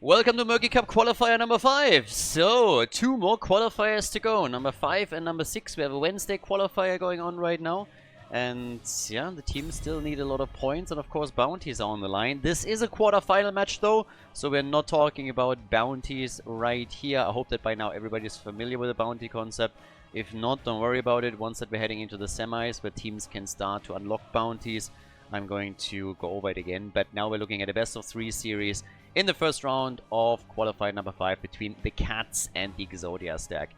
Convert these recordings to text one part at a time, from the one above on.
Welcome to Murky Cup qualifier number 5. So, 2 more qualifiers to go. Number 5 and number 6. We have a Wednesday qualifier going on right now. And yeah, the teams still need a lot of points. And of course, bounties are on the line. This is a quarterfinal match though. So we're not talking about bounties right here. I hope that by now everybody's familiar with the bounty concept. If not, don't worry about it. Once that we're heading into the semis where teams can start to unlock bounties, I'm going to go over it again. But now we're looking at a best of 3 series in the first round of qualifier number 5 between the Cats and the Exodia stack.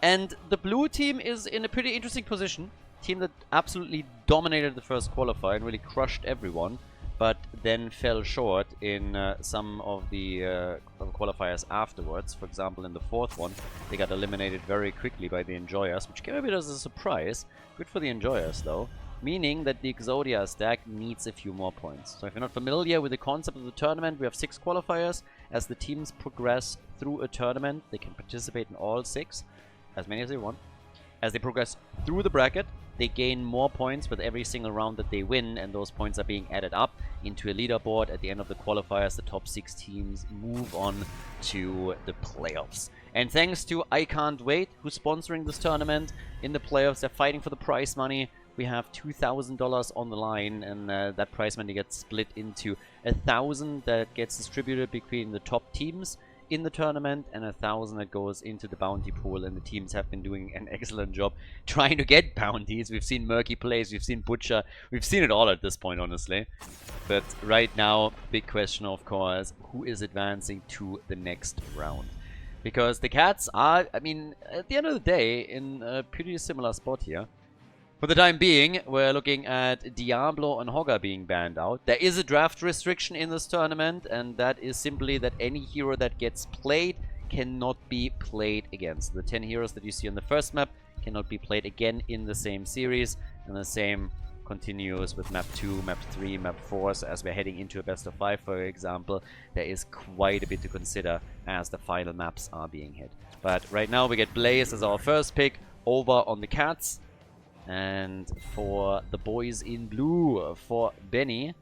And the blue team is in a pretty interesting position. Team that absolutely dominated the first qualifier and really crushed everyone, but then fell short in some of the qualifiers afterwards. For example, in the 4th one, they got eliminated very quickly by the Enjoyers, which came a bit as a surprise. Good for the Enjoyers though. Meaning that the Exodia stack needs a few more points. So if you're not familiar with the concept of the tournament, we have 6 qualifiers. As the teams progress through a tournament, they can participate in all 6, as many as they want. As they progress through the bracket, they gain more points with every single round that they win, and those points are being added up into a leaderboard. At the end of the qualifiers, the top 6 teams move on to the playoffs. And thanks to I Can't Wait, who's sponsoring this tournament, in the playoffs, they're fighting for the prize money. We have $2,000 on the line, and that prize money gets split into 1,000 that gets distributed between the top teams in the tournament and 1,000 that goes into the bounty pool. And the teams have been doing an excellent job trying to get bounties. We've seen Murky plays, we've seen Butcher, we've seen it all at this point, honestly. But right now, big question, of course, who is advancing to the next round? Because the Cats are, I mean, at the end of the day, in a pretty similar spot here. For the time being, we're looking at Diablo and Hogger being banned out. There is a draft restriction in this tournament, and that is simply that any hero that gets played cannot be played against. The 10 heroes that you see on the first map cannot be played again in the same series, and the same continues with map 2, map 3, map 4. So as we're heading into a best of 5, for example, there is quite a bit to consider as the final maps are being hit. But right now we get Blaze as our first pick over on the Cats. And for the boys in blue, for Benny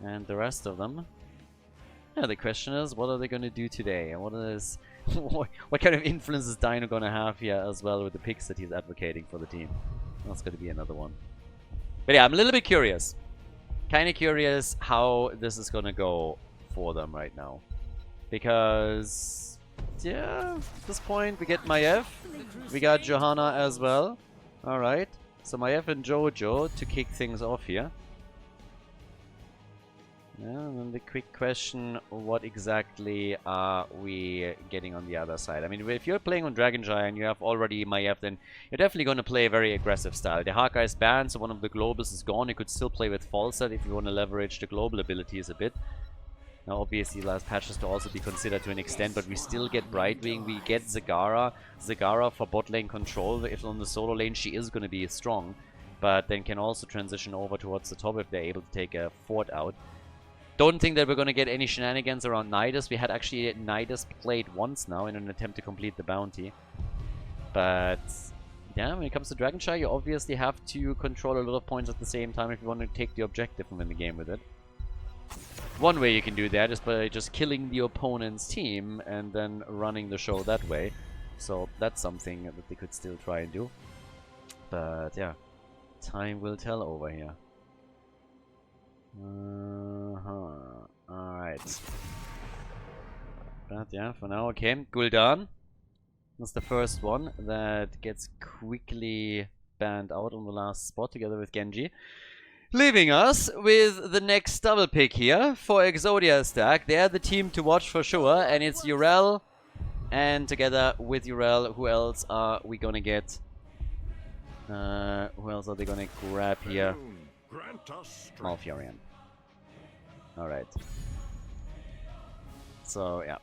and the rest of them. Yeah, the question is, what are they going to do today? And what kind of influence is Dino going to have here as well with the picks that he's advocating for the team? That's going to be another one. But yeah, I'm a little bit curious. Kind of curious how this is going to go for them right now. Because, yeah, at this point we get Maiev. We got Johanna as well. Alright. So Maiev and Jojo to kick things off here. Yeah, and then the quick question, what exactly are we getting on the other side? I mean, if you're playing on Dragon Giant and you have already Maiev, then you're definitely going to play a very aggressive style. The Haka is banned, so one of the globals is gone. You could still play with Falset if you want to leverage the global abilities a bit. Now, obviously, last patches to also be considered to an extent, but we still get Brightwing, we get Zagara. Zagara for bot lane control. If on the solo lane, she is going to be strong, but then can also transition over towards the top if they're able to take a fort out. Don't think that we're going to get any shenanigans around Nidus. We had actually Nidus played once now in an attempt to complete the bounty. But yeah, when it comes to Dragonshy, you obviously have to control a lot of points at the same time if you want to take the objective and win the game with it. One way you can do that is by just killing the opponent's team and then running the show that way. So that's something that they could still try and do. But yeah, time will tell over here. Alright. But yeah, for now, okay. Gul'dan. That's the first one that gets quickly banned out on the last spot together with Genji. Leaving us with the next double pick here for Exodia stack. They're the team to watch for sure, and it's Urel. And together with Urel, who else are we gonna get? Who else are they gonna grab here? Malfurion. Alright. So, yeah.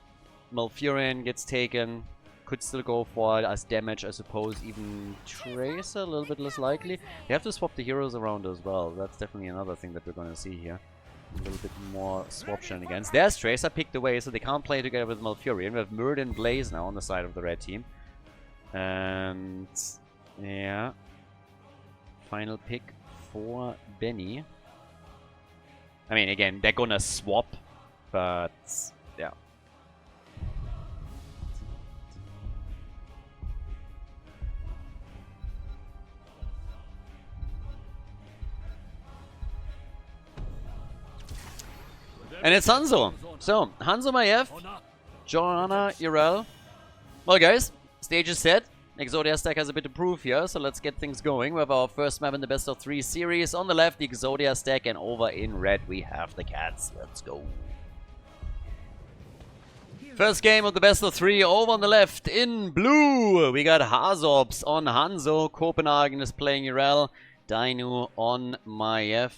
Malfurion gets taken. Could still go for it as damage, I suppose. Even Tracer, a little bit less likely. They have to swap the heroes around as well. That's definitely another thing that we're going to see here. A little bit more swap shenanigans. There's Tracer picked away, so they can't play together with Malfurion. We have Murd and Blaze now on the side of the red team. And yeah. Final pick for Benny. I mean, again, they're gonna swap, but yeah. And it's Hanzo. So, Hanzo Maiev, Johanna, Urel. Well guys, stage is set. Exodia stack has a bit to prove here, so let's get things going. We have our first map in the best of 3 series. On the left, the Exodia stack, and over in red, we have the Cats. Let's go. First game of the best of 3, over on the left, in blue, we got Hazorps on Hanzo. Copenhagen is playing Urel. Dainu on Maiev.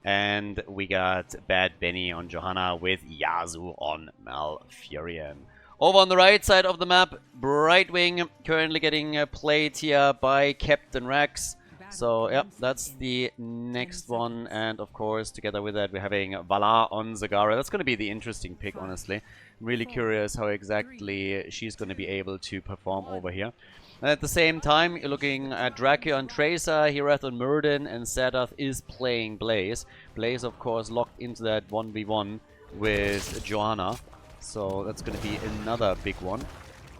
And we got Bad Benny on Johanna with Yasu on Malfurion. Over on the right side of the map, Brightwing currently getting played here by Captain Rex. So, yep, that's the next one. And, of course, together with that, we're having Valar on Zagara. That's going to be the interesting pick, honestly. I'm really curious how exactly she's going to be able to perform over here. And at the same time, you're looking at Dracula and Tracer, Hirath on Murden, and Sadath is playing Blaze. Blaze, of course, locked into that 1v1 with Johanna. So that's going to be another big one.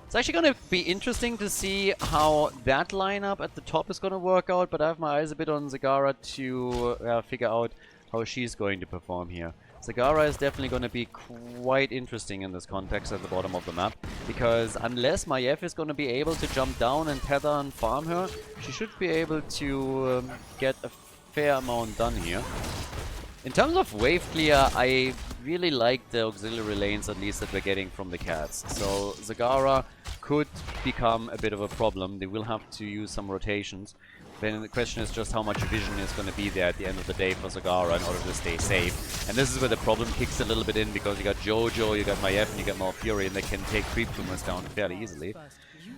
It's actually going to be interesting to see how that lineup at the top is going to work out, but I have my eyes a bit on Zagara to figure out how she's going to perform here. Zagara is definitely going to be quite interesting in this context at the bottom of the map, because unless Maiev is going to be able to jump down and tether and farm her, she should be able to get a fair amount done here. In terms of wave clear, I really like the auxiliary lanes, at least that we're getting from the Cats. So Zagara could become a bit of a problem. They will have to use some rotations. Then the question is just how much vision is going to be there at the end of the day for Zagara in order to stay safe. And this is where the problem kicks a little bit in, because you got Jojo, you got Maiev, and you got Malfurion that can take creep tumors down fairly easily.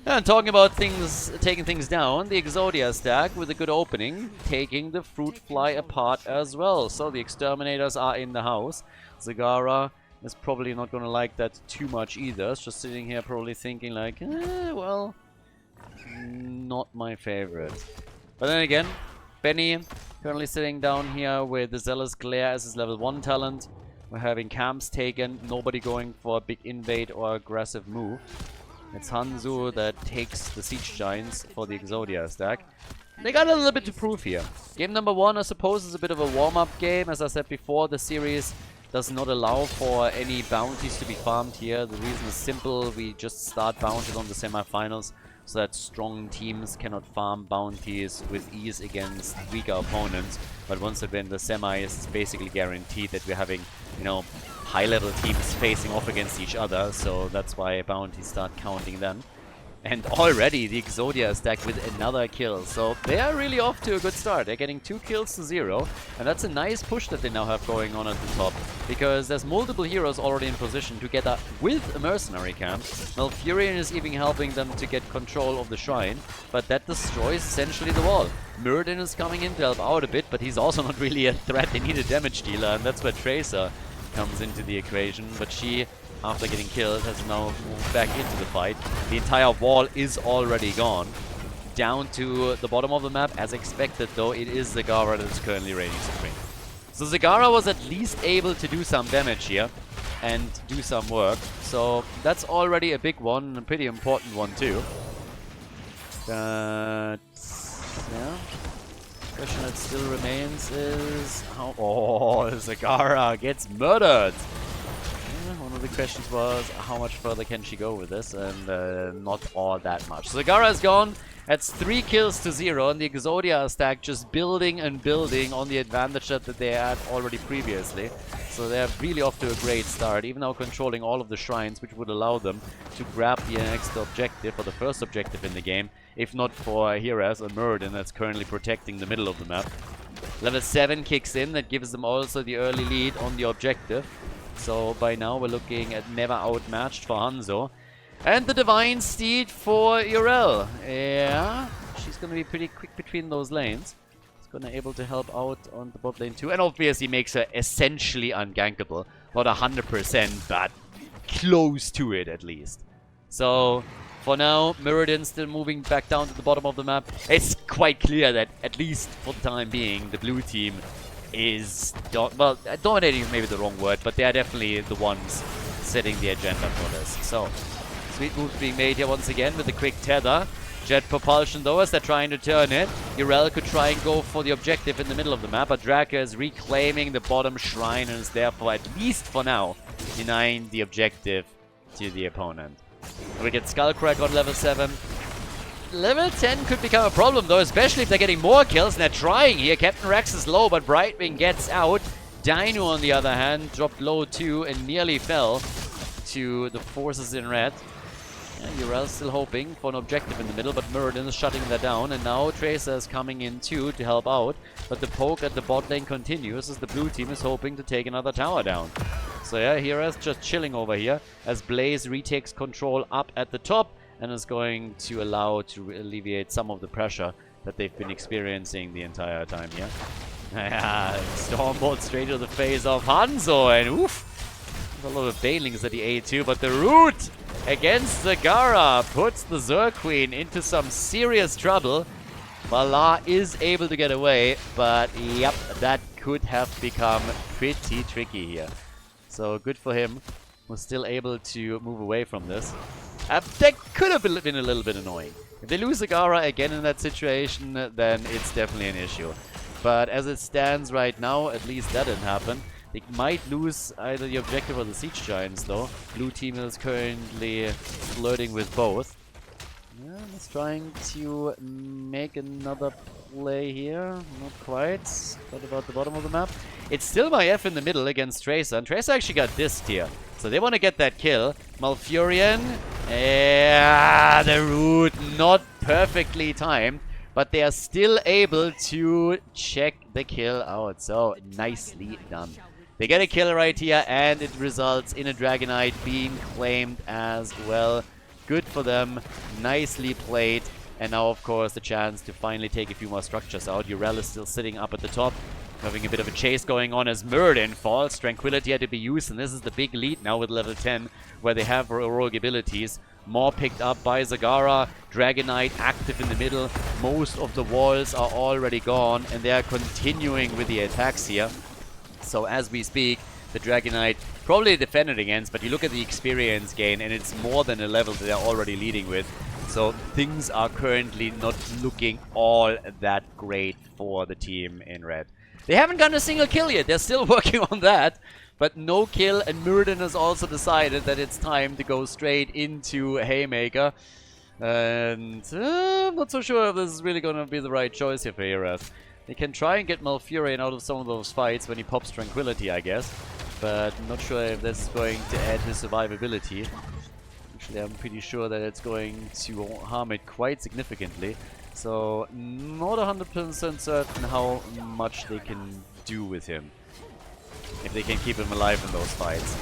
And talking about things, taking things down, the Exodia stack with a good opening, taking the Fruit Fly apart as well. So the Exterminators are in the house. Zagara is probably not going to like that too much either. It's just sitting here probably thinking like, well, not my favorite. But then again, Benny currently sitting down here with the Zealous Glare as his level 1 talent. We're having camps taken, nobody going for a big invade or aggressive move. It's Hanzo that takes the Siege Giants for the Exodia stack. They got a little bit to prove here. Game number 1, I suppose, is a bit of a warm-up game. As I said before, the series does not allow for any bounties to be farmed here. The reason is simple. We just start bounties on the semifinals so that strong teams cannot farm bounties with ease against weaker opponents. But once we're in the semis, it's basically guaranteed that we're having, you know, high-level teams facing off against each other, so that's why bounties start counting then. And already the Exodia stack with another kill, so they are really off to a good start. They're getting 2 kills to 0, and that's a nice push that they now have going on at the top, because there's multiple heroes already in position together with a mercenary camp. Malfurion is even helping them to get control of the shrine, but that destroys essentially the wall. Murden is coming in to help out a bit, but he's also not really a threat. They need a damage dealer, and that's where Tracer comes into the equation, but she, after getting killed, has now moved back into the fight. The entire wall is already gone. Down to the bottom of the map, as expected though, it is Zagara that is currently reigning supreme. So Zagara was at least able to do some damage here and do some work, so that's already a big one, and a pretty important one too. But yeah, the question that still remains is how... Oh, Zagara gets murdered! One of the questions was how much further can she go with this, and not all that much. Zagara is gone. That's 3 kills to 0, and the Exodia stack just building and building on the advantage that they had already previously. So they're really off to a great start, even now controlling all of the shrines, which would allow them to grab the next objective, or the first objective in the game, if not for Hiras or Murden that's currently protecting the middle of the map. Level 7 kicks in, that gives them also the early lead on the objective. So by now we're looking at never outmatched for Hanzo. And the Divine Steed for Urel. Yeah, she's going to be pretty quick between those lanes. It's going to be able to help out on the bot lane too. And obviously makes her essentially ungankable. Not 100%, but close to it at least. So for now, Mirrodin still moving back down to the bottom of the map. It's quite clear that, at least for the time being, the blue team is, well, dominating is maybe the wrong word, but they are definitely the ones setting the agenda for this. So, sweet moves being made here once again with the quick tether. Jet propulsion though, as they're trying to turn it. Urel could try and go for the objective in the middle of the map, but Draka is reclaiming the bottom shrine and is therefore, at least for now, denying the objective to the opponent. We get Skullcrack on level 7. Level 10 could become a problem though, especially if they're getting more kills, and they're trying here. Captain Rex is low, but Brightwing gets out. Dino, on the other hand, dropped low too and nearly fell to the forces in red. And Urel's still hoping for an objective in the middle, but Muradin is shutting that down. And now Tracer is coming in too to help out. But the poke at the bot lane continues as the blue team is hoping to take another tower down. So yeah, Hera's just chilling over here as Blaze retakes control up at the top and is going to allow to alleviate some of the pressure that they've been experiencing the entire time here. Yeah, Stormbolt straight to the face of Hanzo, and oof! A lot of banelings at the A2, but the root against Zagara puts the Zerqueen into some serious trouble. Valar is able to get away, but yep, that could have become pretty tricky here. So good for him. Was still able to move away from this. That could have been a little bit annoying. If they lose Zagara again in that situation, then it's definitely an issue. But as it stands right now, at least that didn't happen. They might lose either the objective or the siege giants though. Blue team is currently flirting with both. Yeah, he's trying to make another play here. Not quite. What about the bottom of the map? It's still my F in the middle against Tracer. And Tracer actually got dissed here. So they want to get that kill. Malfurion. Yeah, the root not perfectly timed. But they are still able to check the kill out. So nicely done. They get a kill right here, and it results in a Dragonite being claimed as well. Good for them. Nicely played. And now, of course, the chance to finally take a few more structures out. Urel is still sitting up at the top, having a bit of a chase going on as Muradin falls. Tranquility had to be used, and this is the big lead now with level 10, where they have heroic abilities. More picked up by Zagara. Dragonite active in the middle. Most of the walls are already gone, and they are continuing with the attacks here. So as we speak, the Dragonite probably defended against, but you look at the experience gain, and it's more than a level that they're already leading with. So things are currently not looking all that great for the team in red. They haven't gotten a single kill yet. They're still working on that. But no kill, and Muradin has also decided that it's time to go straight into Haymaker. And I'm not so sure if this is really going to be the right choice here for Heras. They can try and get Malfurion out of some of those fights when he pops Tranquility, I guess. But I'm not sure if that's going to add his survivability. Actually, I'm pretty sure that it's going to harm it quite significantly. So, not 100% certain how much they can do with him. If they can keep him alive in those fights.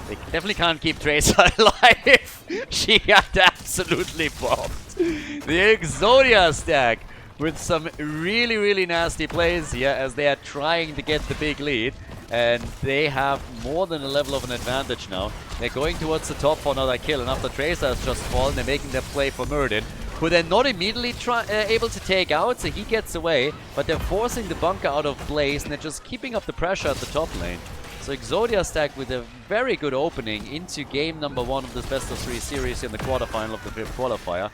They definitely can't keep Tracer alive. She got absolutely bombed. The Exodia stack with some really, really nasty plays here as they are trying to get the big lead. And they have more than a level of an advantage now. They're going towards the top for another kill. And after Tracer has just fallen, they're making their play for Muradin, who they're not immediately able to take out, so he gets away. But they're forcing the bunker out of Blaze, and they're just keeping up the pressure at the top lane. So Exodia stack with a very good opening into game number 1 of this best of 3 series in the quarterfinal of the 5th qualifier.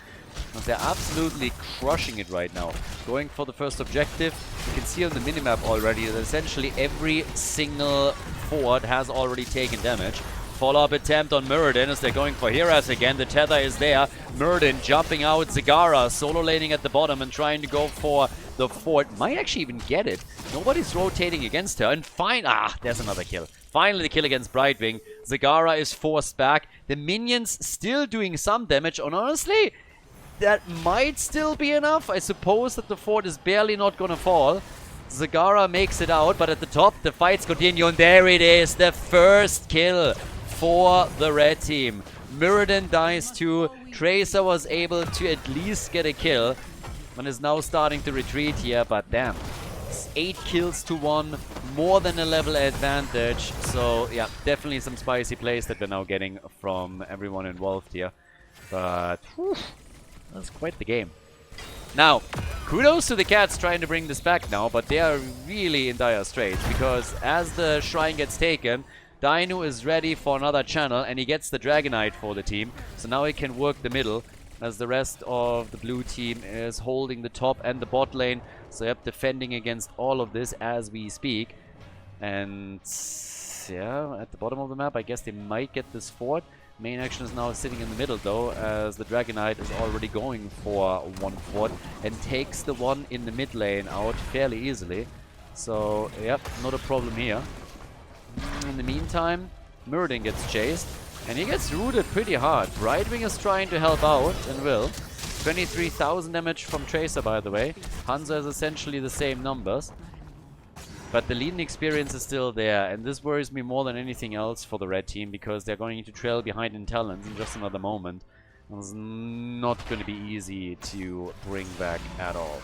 And they're absolutely crushing it right now. Going for the first objective. You can see on the minimap already that essentially every single fort has already taken damage. Follow-up attempt on Muradin as they're going for Heras again. The tether is there. Muradin jumping out. Zagara solo laning at the bottom and trying to go for the fort. Might actually even get it. Nobody's rotating against her. And there's another kill. Finally the kill against Brightwing. Zagara is forced back. The minions still doing some damage. And honestly, that might still be enough. I suppose that the fort is barely not gonna fall. Zagara makes it out, but at the top the fights continue, and there it is, the first kill for the red team. Muradin dies too. Tracer was able to at least get a kill and is now starting to retreat here, but damn. It's 8 kills to 1, more than a level advantage. So yeah, definitely some spicy plays that we're now getting from everyone involved here. But whew, that's quite the game. Now, kudos to the Cats trying to bring this back now, but they are really in dire straits because as the shrine gets taken, Dino is ready for another channel and he gets the Dragonite for the team. So now he can work the middle. as the rest of the blue team is holding the top and the bot lane. So yep, defending against all of this as we speak. And yeah, at the bottom of the map, I guess they might get this fort. Main action is now sitting in the middle though, as the Dragon Knight is already going for one fort and takes the one in the mid lane out fairly easily. So yep, not a problem here. In the meantime, Muradin gets chased and he gets rooted pretty hard. Brightwing is trying to help out and will. 23,000 damage from Tracer, by the way. Hanzo has essentially the same numbers. But the leading experience is still there, and this worries me more than anything else for the red team, because they're going to trail behind in talents in just another moment. It's not going to be easy to bring back at all.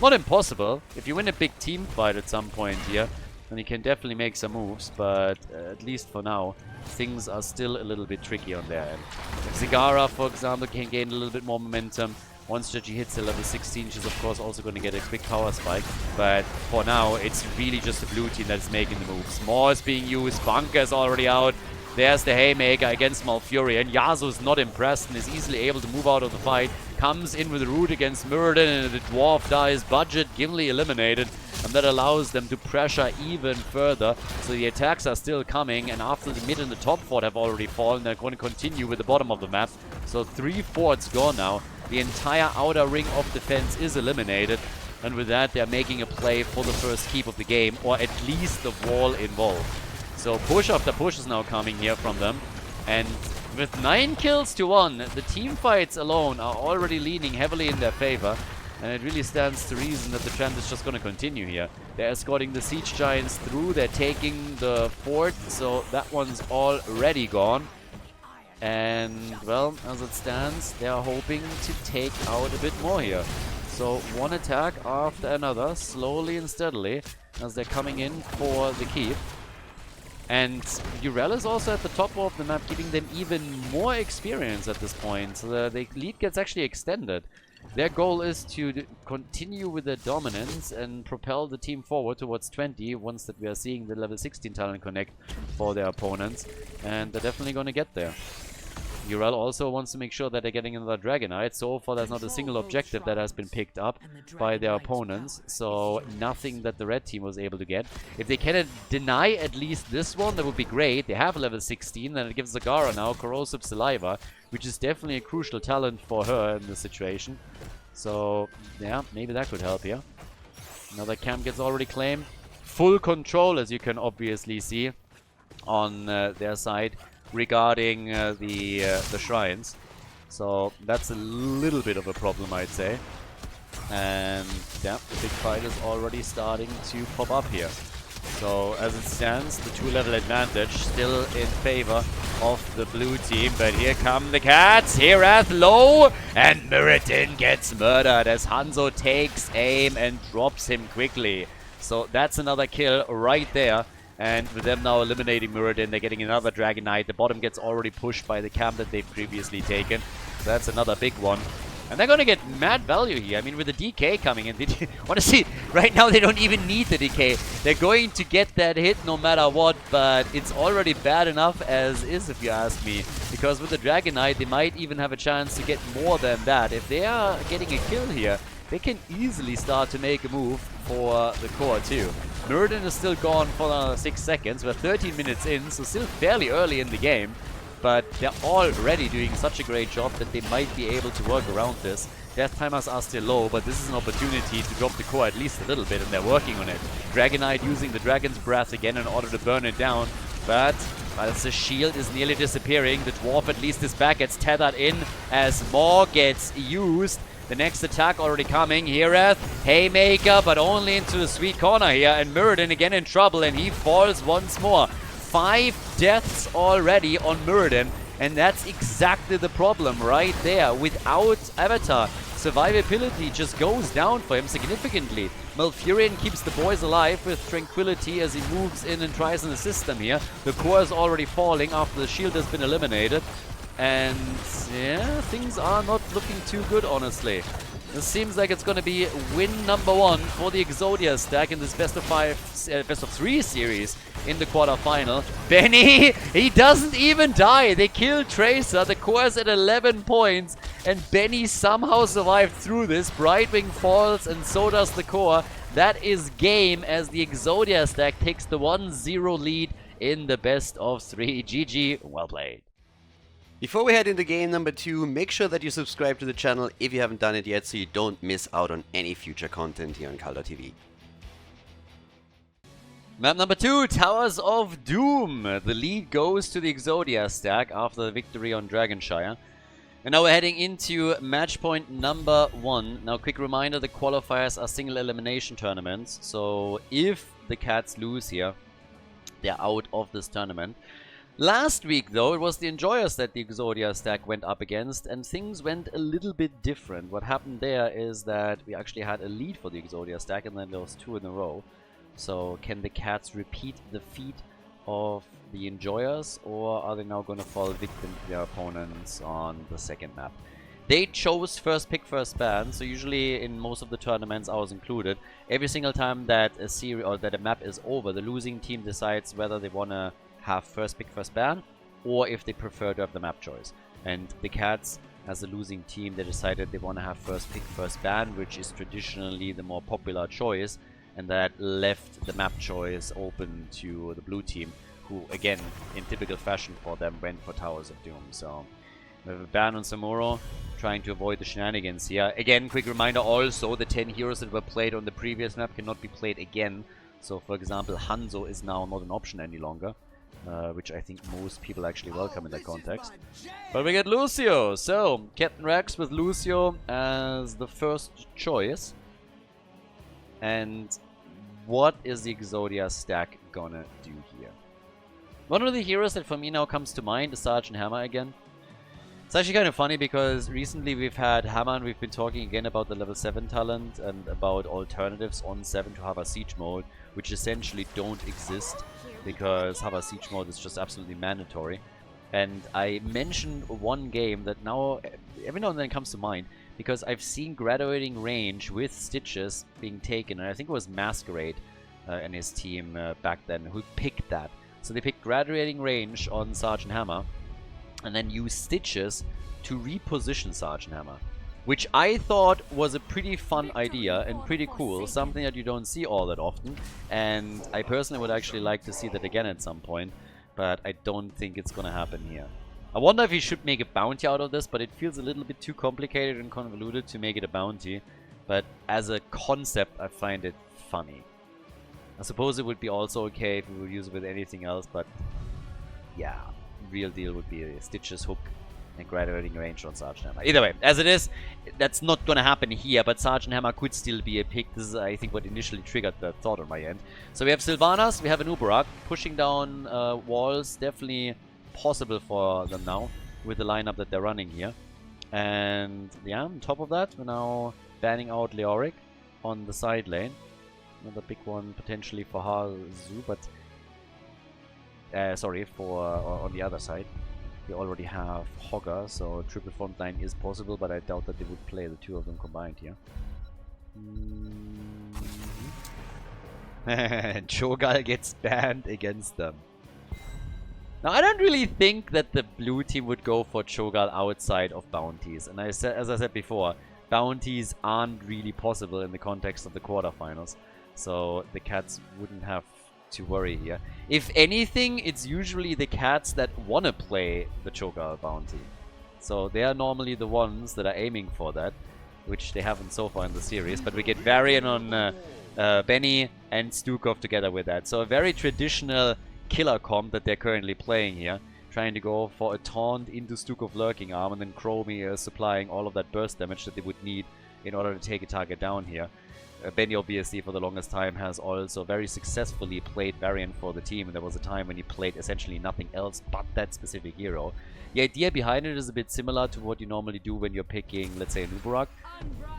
Not impossible. If you win a big team fight at some point here, then you can definitely make some moves, but at least for now, things are still a little bit tricky on their end. If Zigara, for example, can gain a little bit more momentum, once she hits the level 16, she's of course also going to get a quick power spike. But for now, it's really just the blue team that's making the moves. Maw is being used, Bunker is already out. There's the Haymaker against Malfurion, and Yasuo is not impressed and is easily able to move out of the fight. Comes in with a root against Muradin, and the Dwarf dies. Budget, Gimli eliminated, and that allows them to pressure even further. So the attacks are still coming, and after the mid and the top fort have already fallen, they're going to continue with the bottom of the map. So 3 forts gone now. The entire outer ring of defense is eliminated, and with that they're making a play for the first keep of the game, or at least the wall involved. So push after push is now coming here from them, and with 9 kills to 1, the team fights alone are already leaning heavily in their favor, and it really stands to reason that the trend is just going to continue here. They're escorting the Siege Giants through, they're taking the fort, so that one's already gone. And, well, as it stands, they are hoping to take out a bit more here. So, one attack after another, slowly and steadily, as they're coming in for the keep. And Urel is also at the top of the map, giving them even more experience at this point. So the lead gets actually extended. Their goal is to continue with their dominance and propel the team forward towards 20 once that we are seeing the level 16 talent connect for their opponents. And they're definitely going to get there. Urel also wants to make sure that they're getting another Dragon Knight. So far, there's not a single objective that has been picked up by their opponents. So nothing that the red team was able to get. If they can deny at least this one, that would be great. They have level 16, and it gives Zagara now Corrosive Saliva, which is definitely a crucial talent for her in this situation. So, yeah, maybe that could help here. Another camp gets already claimed. Full control, as you can obviously see, on their side regarding the shrines. So that's a little bit of a problem, I'd say. And yeah, the big fight is already starting to pop up here. So as it stands, the 2-level advantage still in favor of the blue team. But here come the cats. Herath low, and Muradin gets murdered as Hanzo takes aim and drops him quickly. So that's another kill right there. And with them now eliminating Muradin, they're getting another Dragon Knight. The bottom gets already pushed by the camp that they've previously taken. So that's another big one. And they're going to get mad value here. I mean, with the DK coming in, honestly, right now they don't even need the DK. They're going to get that hit no matter what, but it's already bad enough as is, if you ask me. Because with the Dragon Knight, they might even have a chance to get more than that. If they are getting a kill here, they can easily start to make a move for the core too. Muradin is still gone for another 6 seconds. We're 13 minutes in, so still fairly early in the game. But they're already doing such a great job that they might be able to work around this. Death timers are still low, but this is an opportunity to drop the core at least a little bit, and they're working on it. Dragon Knight using the Dragon's Breath again in order to burn it down. But as the shield is nearly disappearing, the Dwarf at least is back, gets tethered in as Maw gets used. The next attack already coming. Herath, Haymaker, but only into the sweet corner here. And Muradin again in trouble, and he falls once more. 5 deaths already on Muradin, and that's exactly the problem right there. Without Avatar, survivability just goes down for him significantly. Malfurion keeps the boys alive with Tranquility as he moves in and tries an assist them here. The core is already falling after the shield has been eliminated. And yeah, things are not looking too good, honestly. This seems like it's going to be win number 1 for the Exodia stack in this best of 3 series in the quarterfinal. Benny, he doesn't even die. They kill Tracer. The core is at 11 points. and Benny somehow survived through this. Brightwing falls, and so does the core. That is game as the Exodia stack takes the 1-0 lead in the best of 3. GG, well played. Before we head into game number 2, make sure that you subscribe to the channel if you haven't done it yet so you don't miss out on any future content here on Khaldor TV. Map number 2, Towers of Doom. The lead goes to the Exodia stack after the victory on Dragonshire. And now we're heading into match point number 1. Now, quick reminder, the qualifiers are single elimination tournaments. So if the Cats lose here, they're out of this tournament. Last week, though, it was the Enjoyers that the Exodia stack went up against, and things went a little bit different. What happened there is that we actually had a lead for the Exodia stack, and then there was 2 in a row. So can the Cats repeat the feat of the Enjoyers, or are they now going to fall victim to their opponents on the second map? They chose first pick, first ban, so usually in most of the tournaments, ours included, every single time that a series or that a map is over, the losing team decides whether they want to have first pick, first ban, or if they prefer to have the map choice. And the Cats, as a losing team, they decided they want to have first pick, first ban, which is traditionally the more popular choice, and that left the map choice open to the blue team, who, again, in typical fashion for them, went for Towers of Doom. So we have a ban on Samuro, trying to avoid the shenanigans here. Again, quick reminder also, the 10 heroes that were played on the previous map cannot be played again. So, for example, Hanzo is now not an option any longer. Which I think most people actually welcome in that context. But we get Lucio. So, Captain Rex with Lucio as the first choice. And what is the Exodia stack gonna do here? One of the heroes that for me now comes to mind is Sergeant Hammer again. It's actually kind of funny because recently we've had Hammer and we've been talking again about the level 7 talent and about alternatives on 7 to Hover Siege mode, which essentially don't exist because Hover Siege mode is just absolutely mandatory. And I mentioned one game that now every now and then comes to mind because I've seen graduating range with Stitches being taken, and I think it was Masquerade and his team back then who picked that. So they picked graduating range on Sergeant Hammer and then used Stitches to reposition Sergeant Hammer, which I thought was a pretty fun idea and pretty cool, something that you don't see all that often, and I personally would actually like to see that again at some point, but I don't think it's gonna happen here. I wonder if he should make a bounty out of this, but it feels a little bit too complicated and convoluted to make it a bounty, but as a concept I find it funny. I suppose it would be also okay if we would use it with anything else, but yeah, real deal would be a Stitches hook and graduating range on Sergeant Hammer. Either way, as it is, that's not gonna happen here, but Sergeant Hammer could still be a pick. This is, I think, what initially triggered that thought on my end. So we have Sylvanas, we have an Uberak, pushing down walls, definitely possible for them now, with the lineup that they're running here. And yeah, on top of that, we're now banning out Leoric on the side lane. Another big one potentially for Hazu, but sorry, for on the other side. We already have Hogger, so triple front line is possible, but I doubt that they would play the 2 of them combined here. Cho'Gall gets banned against them. Now, I don't really think that the blue team would go for Cho'Gall outside of bounties. And as I said before, bounties aren't really possible in the context of the quarterfinals. So the Cats wouldn't have to worry here. If anything, it's usually the Cats that want to play the Cho'Gall bounty. So they are normally the ones that are aiming for that, which they haven't so far in the series. But we get Varian on Benny and Stukov together with that. So a very traditional killer comp that they're currently playing here. Trying to go for a taunt into Stukov Lurking Arm, and then Chromie supplying all of that burst damage that they would need in order to take a target down here. Benny obviously for the longest time has also very successfully played Variant for the team, and there was a time when he played essentially nothing else but that specific hero. The idea behind it is a bit similar to what you normally do when you're picking, let's say, an Uberak,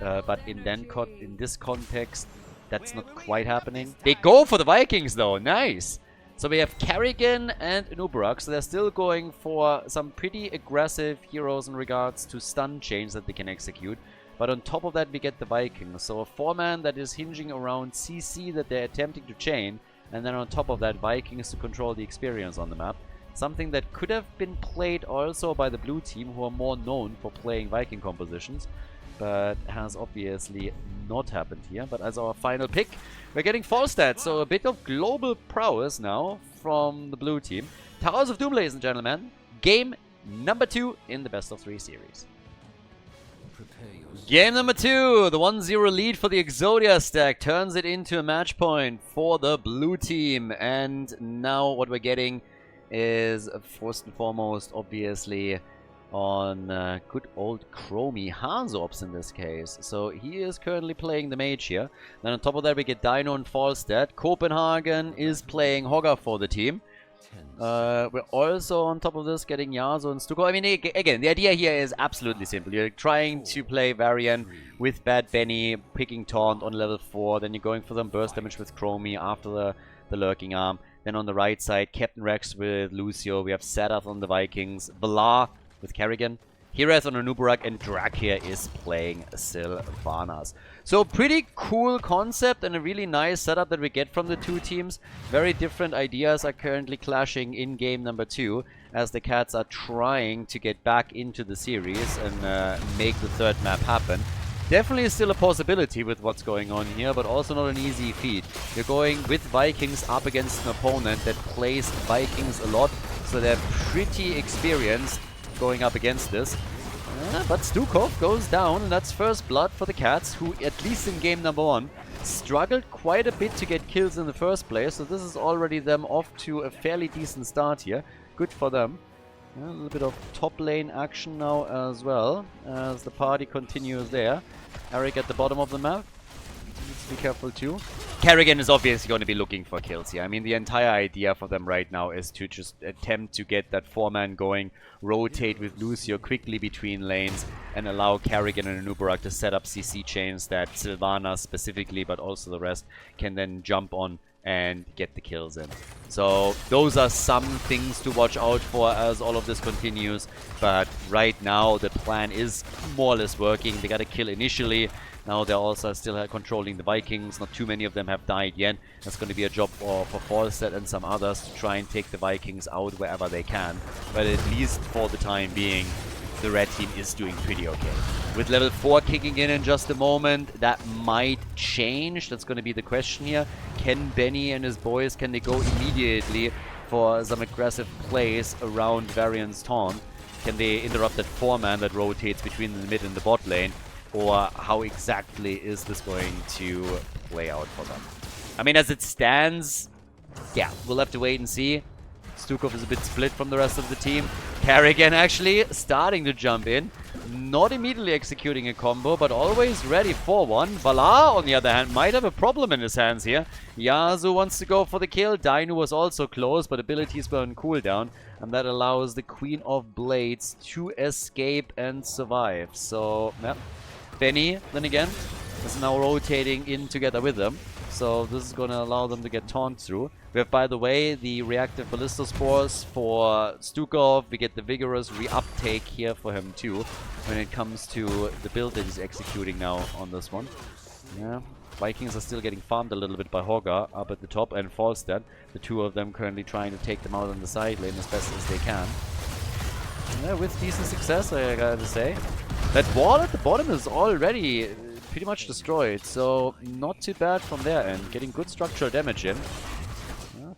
but in this context, that's not quite happening. They go for the Vikings though, nice! So we have Kerrigan and an Uberak, so they're still going for some pretty aggressive heroes in regards to stun chains that they can execute. But on top of that, we get the Vikings. So a 4-man that is hinging around CC that they're attempting to chain. And then on top of that, Vikings to control the experience on the map. Something that could have been played also by the blue team, who are more known for playing Viking compositions, but has obviously not happened here. But as our final pick, we're getting Falstad, so a bit of global prowess now from the blue team. Towers of Doom, ladies and gentlemen. Game number 2 in the best of 3 series. Game number 2, the 1-0 lead for the Exodia stack turns it into a match point for the blue team. And now what we're getting is, first and foremost, obviously, on good old Chromie Hanzops in this case. So he is currently playing the mage here. Then on top of that we get Dino and Falstad. Copenhagen is playing Hogger for the team. We're also on top of this getting Yasuo and Stuko. I mean, again, the idea here is absolutely simple. You're trying to play Varian with Bad Benny, picking Taunt on level 4. Then you're going for some burst damage with Chromie after the Lurking Arm. Then on the right side, Captain Rex with Lucio. We have Sadath on the Vikings. Valar with Kerrigan. Hireth on Anubarak, and Drak here is playing Sylvanas. So pretty cool concept and a really nice setup that we get from the two teams. Very different ideas are currently clashing in game number 2 as the Cats are trying to get back into the series and make the third map happen. Definitely still a possibility with what's going on here, but also not an easy feat. You're going with Vikings up against an opponent that plays Vikings a lot, so they're pretty experienced going up against this. But Stukov goes down, and that's first blood for the Cats, who, at least in game number 1, struggled quite a bit to get kills in the first place, so this is already them off to a fairly decent start here. Good for them. A little bit of top lane action now as well, as the party continues there. Eric at the bottom of the map. Needs to be careful too. Kerrigan is obviously going to be looking for kills here. I mean, the entire idea for them right now is to just attempt to get that 4-man going, rotate with Lucio quickly between lanes, and allow Kerrigan and Anubarak to set up CC chains that Sylvanas specifically, but also the rest, can then jump on and get the kills in. So those are some things to watch out for as all of this continues. But right now the plan is more or less working. They got a kill initially. Now they're also still controlling the Vikings. Not too many of them have died yet. That's going to be a job for Falstad and some others to try and take the Vikings out wherever they can. But at least for the time being, the red team is doing pretty okay. With level 4 kicking in just a moment, that might change. That's going to be the question here. Can Benny and his boys, can they go immediately for some aggressive plays around Varian's Taunt? Can they interrupt that 4-man that rotates between the mid and the bot lane? Or how exactly is this going to play out for them? I mean, as it stands, yeah, we'll have to wait and see. Stukov is a bit split from the rest of the team. Kerrigan actually starting to jump in. Not immediately executing a combo, but always ready for one. Valar, on the other hand, might have a problem in his hands here. Yasuo wants to go for the kill. Dino was also close, but abilities were on cooldown. And that allows the Queen of Blades to escape and survive. So, yeah. Benny, then again, is now rotating in together with them. So this is going to allow them to get taunt through. We have, by the way, the reactive ballista spores for Stukov. We get the vigorous reuptake here for him too, when it comes to the build that he's executing now on this one. Yeah, Vikings are still getting farmed a little bit by Hogger up at the top, and Falstad. The two of them currently trying to take them out on the side lane as best as they can. Yeah, with decent success, I gotta say. That wall at the bottom is already pretty much destroyed, so not too bad from their end. Getting good structural damage in.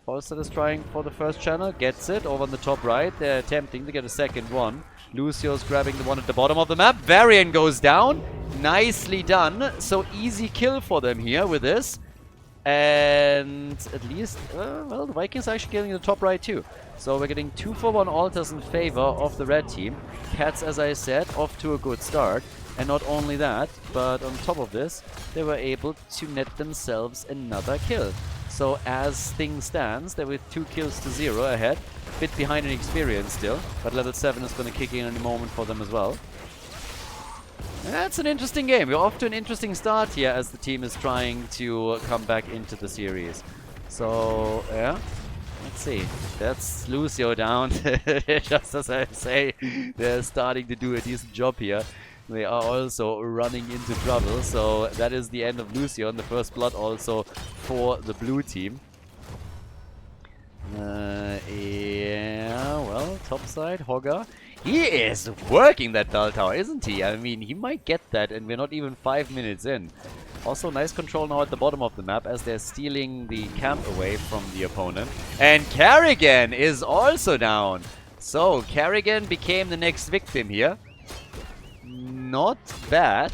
Falstad is trying for the first channel, gets it over on the top right. They're attempting to get a second one. Lucio's grabbing the one at the bottom of the map. Varian goes down. Nicely done. So easy kill for them here with this. And at least, well, the Vikings are actually getting the top right too. So we're getting 2-for-1 alters in favor of the red team. Cats, as I said, off to a good start. And not only that, but on top of this, they were able to net themselves another kill. So as things stands, they're with 2 kills to 0 ahead. Bit behind in experience still, but level 7 is going to kick in any moment for them as well. That's an interesting game. We're off to an interesting start here as the team is trying to come back into the series. So, yeah. Let's see. That's Lucio down. Just as I say, they're starting to do a decent job here. They are also running into trouble. So that is the end of Lucio and the first blood also for the blue team. Yeah, top side. Hogger. He is working that bell tower, isn't he? I mean, he might get that, and we're not even 5 minutes in. Also, nice control now at the bottom of the map as they're stealing the camp away from the opponent. And Carrigan is also down. So, Carrigan became the next victim here. Not bad.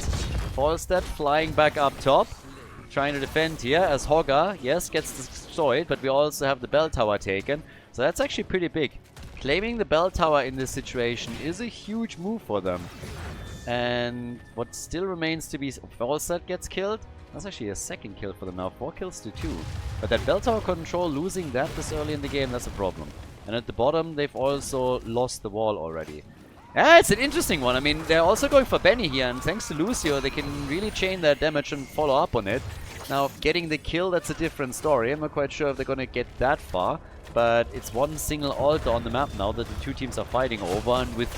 Falstad flying back up top. Trying to defend here as Hogger, yes, gets destroyed, but we also have the bell tower taken. So that's actually pretty big. Claiming the bell tower in this situation is a huge move for them. And what still remains to be... Falstad gets killed. That's actually a second kill for them now. 4 kills to 2. But that bell tower control, losing that this early in the game, that's a problem. And at the bottom, they've also lost the wall already. Yeah, it's an interesting one. I mean, they're also going for Benny here. And thanks to Lucio, they can really chain their damage and follow up on it. Now, getting the kill, that's a different story. I'm not quite sure if they're going to get that far. But it's one single altar on the map now that the two teams are fighting over. And with...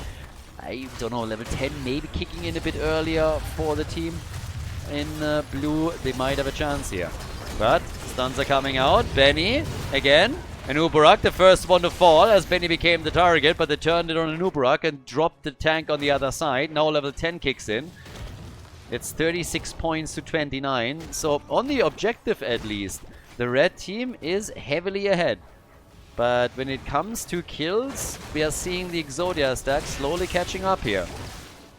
I don't know, level 10 maybe kicking in a bit earlier for the team in blue, they might have a chance here. But stuns are coming out. Benny again. And Uberak, the first one to fall as Benny became the target, but they turned it on an Uberak and dropped the tank on the other side. Now level 10 kicks in. It's 36 points to 29. So on the objective at least, the red team is heavily ahead. But when it comes to kills, we are seeing the Exodia stack slowly catching up here.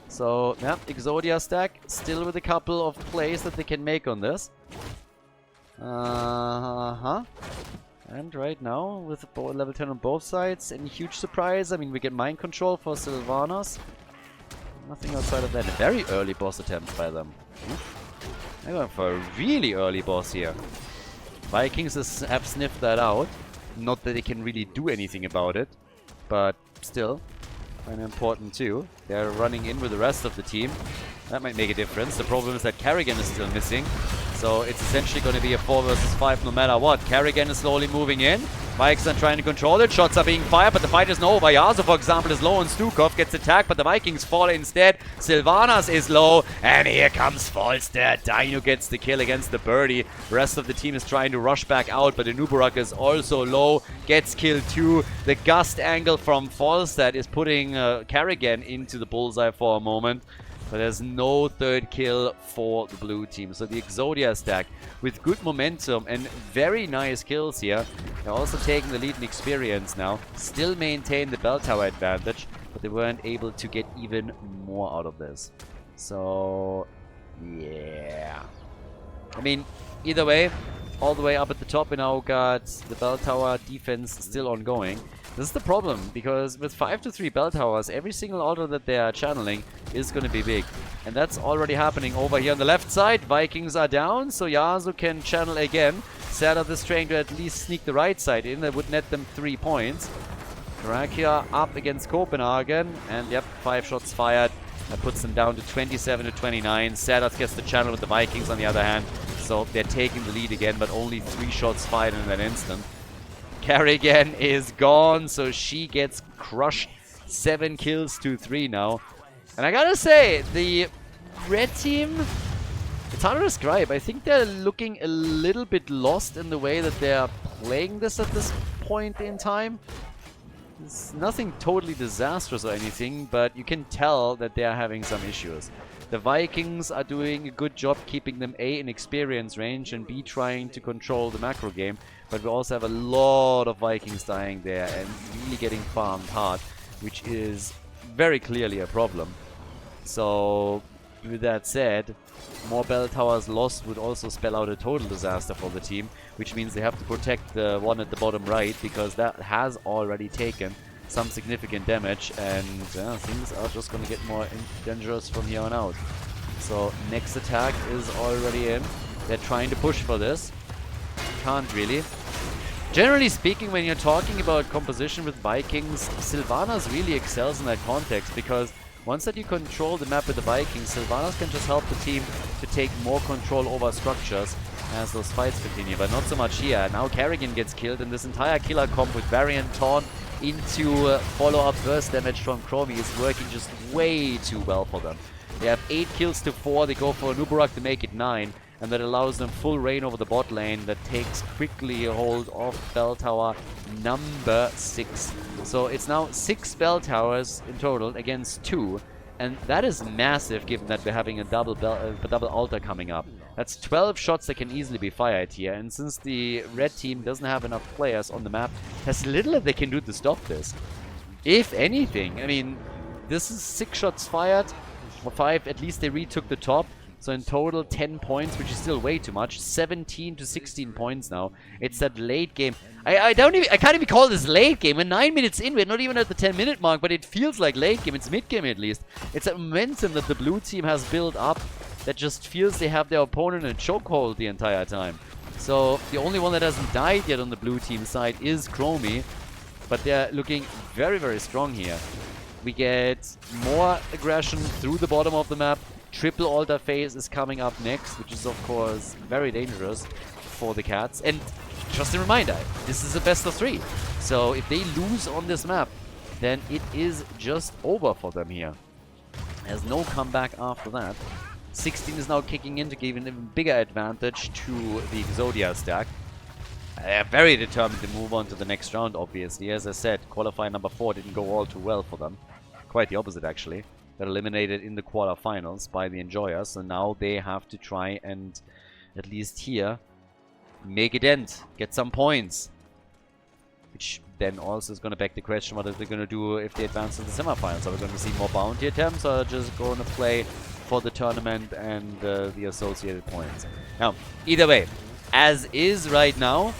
So, yeah, Exodia stack still with a couple of plays that they can make on this. And right now, with level 10 on both sides, any huge surprise? I mean, we get mind control for Sylvanas. Nothing outside of that. A very early boss attempt by them. They're going for a really early boss here. Vikings have sniffed that out. Not that they can really do anything about it, but still, kind of important too. They're running in with the rest of the team. That might make a difference. The problem is that Carrigan is still missing, so it's essentially going to be a 4 versus 5 no matter what. Carrigan is slowly moving in. Vikes are trying to control it. Shots are being fired, but the fight isn't over. Yasu, for example, is low, and Stukov gets attacked, but the Vikings fall instead. Sylvanas is low, and here comes Falstad. Dino gets the kill against the birdie. The rest of the team is trying to rush back out, but the Nubarak is also low, gets killed too. The gust angle from Falstad is putting Carrigan into the bullseye for a moment. But there's no third kill for the blue team. So the Exodia stack with good momentum and very nice kills here. They're also taking the lead in experience now. Still maintain the bell tower advantage, but they weren't able to get even more out of this. So, yeah. I mean, either way, all the way up at the top we now got the bell tower defense still ongoing. This is the problem, because with 5 to 3 bell towers, every single altar that they are channeling is going to be big. And that's already happening over here on the left side. Vikings are down, so Yasu can channel again. Serdar is trying to at least sneak the right side in. That would net them 3 points. Karakia up against Copenhagen, and yep, 5 shots fired. That puts them down to 27 to 29. Serdar gets the channel with the Vikings on the other hand. So they're taking the lead again, but only 3 shots fired in that instant. Carrigan is gone, so she gets crushed. 7 kills to 3 now. And I gotta say, the red team, it's hard to describe. I think they're looking a little bit lost in the way that they're playing this at this point in time. It's nothing totally disastrous or anything, but you can tell that they are having some issues. The Vikings are doing a good job keeping them A in experience range and B trying to control the macro game. But we also have a lot of Vikings dying there and really getting farmed hard, which is very clearly a problem. So, with that said, more bell towers lost would also spell out a total disaster for the team, which means they have to protect the one at the bottom right, because that has already taken some significant damage, and things are just going to get more dangerous from here on out. So, next attack is already in. They're trying to push for this. Can't really. Generally speaking, when you're talking about composition with Vikings, Sylvanas really excels in that context, because once that you control the map with the Vikings, Sylvanas can just help the team to take more control over structures as those fights continue, but not so much here. Now Carrigan gets killed, and this entire killer comp with Variant Taunt into follow-up burst damage from Chromie is working just way too well for them. They have 8 kills to 4, they go for an Uberak to make it 9. and that allows them full reign over the bot lane that takes quickly a hold of bell tower number 6. So it's now 6 bell towers in total against 2, and that is massive given that we're having a double altar coming up. That's 12 shots that can easily be fired here, and since the red team doesn't have enough players on the map, there's little that they can do to stop this. If anything, I mean, this is 6 shots fired, or 5, at least they retook the top. So in total 10 points, which is still way too much. 17 to 16 points now. It's that late game. I can't even call this late game. We're 9 minutes in, we're not even at the 10-minute mark, but it feels like late game. It's mid game at least. It's that momentum that the blue team has built up that just feels they have their opponent in a chokehold the entire time. So the only one that hasn't died yet on the blue team side is Chromie, but they're looking very, very strong here. We get more aggression through the bottom of the map. Triple altar phase is coming up next, which is of course very dangerous for the Cats. And just a reminder, this is a best of 3. So if they lose on this map, then it is just over for them here. There's no comeback after that. 16 is now kicking in to give an even bigger advantage to the Exodia stack. They're very determined to move on to the next round, obviously. As I said, qualifier number 4 didn't go all too well for them. Quite the opposite, actually. Got eliminated in the quarterfinals by the Enjoyers, so now they have to try and, at least here, make a dent, get some points. Which then also is going to beg the question, what are they going to do if they advance to the semifinals? Are we going to see more bounty attempts, or just going to play for the tournament and the associated points? Now, either way, as is right now,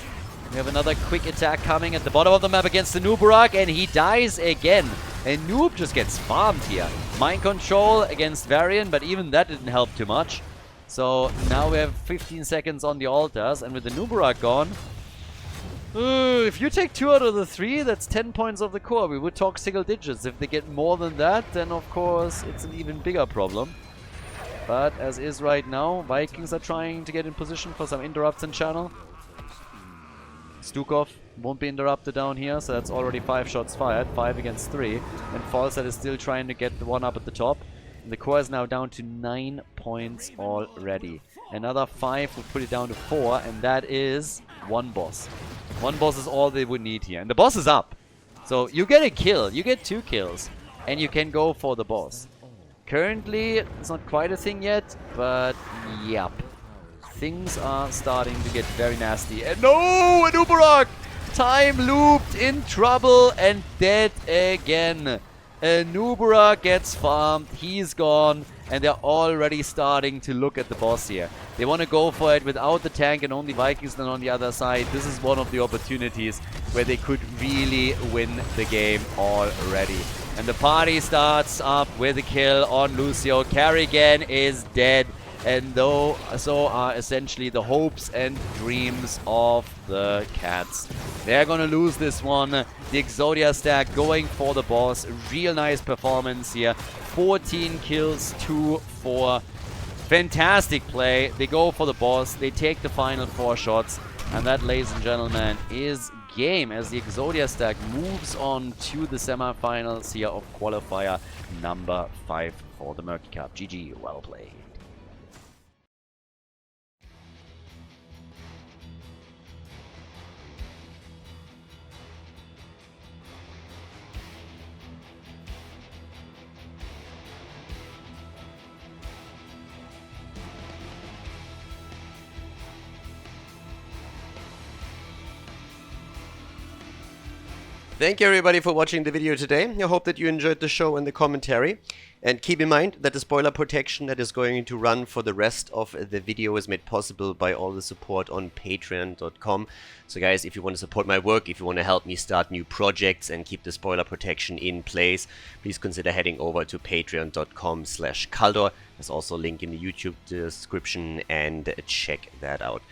we have another quick attack coming at the bottom of the map against the Nubarak, and he dies again. And Noob just gets farmed here. Mind control against Varian, but even that didn't help too much. So now we have 15 seconds on the altars, and with the Nubarak gone, if you take 2 out of the 3, that's 10 points of the core. We would talk single digits. If they get more than that, then of course it's an even bigger problem. But as is right now, Vikings are trying to get in position for some interrupts in channel. Stukov won't be interrupted down here, so that's already 5 shots fired, 5 against 3. And Falset is still trying to get the one up at the top. And the core is now down to 9 points already. Another 5 would put it down to 4, and that is 1 boss. 1 boss is all they would need here. And the boss is up. So you get a kill, you get 2 kills, and you can go for the boss. Currently, it's not quite a thing yet, but yep. Things are starting to get very nasty. And no! Nubarak! Time looped, in trouble, and dead again. Nubarak gets farmed, he's gone, and they're already starting to look at the boss here. They want to go for it without the tank and only Vikings then on the other side. This is one of the opportunities where they could really win the game already. And the party starts up with a kill on Lucio. Carrigan is dead. And so are essentially the hopes and dreams of the Cats. They're gonna lose this one. The Exodia stack going for the boss. Real nice performance here. 14 kills, 2-4. Fantastic play. They go for the boss. They take the final 4 shots. And that, ladies and gentlemen, is game as the Exodia stack moves on to the semifinals here of qualifier number 5 for the Murky Cup. GG, well played. Thank you everybody for watching the video today. I hope that you enjoyed the show and the commentary. And keep in mind that the spoiler protection that is going to run for the rest of the video is made possible by all the support on patreon.com. So guys, if you want to support my work, if you want to help me start new projects and keep the spoiler protection in place, please consider heading over to patreon.com/Khaldor. There's also a link in the YouTube description, and check that out.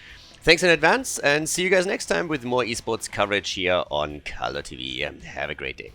Thanks in advance, and see you guys next time with more esports coverage here on Khaldor TV. Have a great day.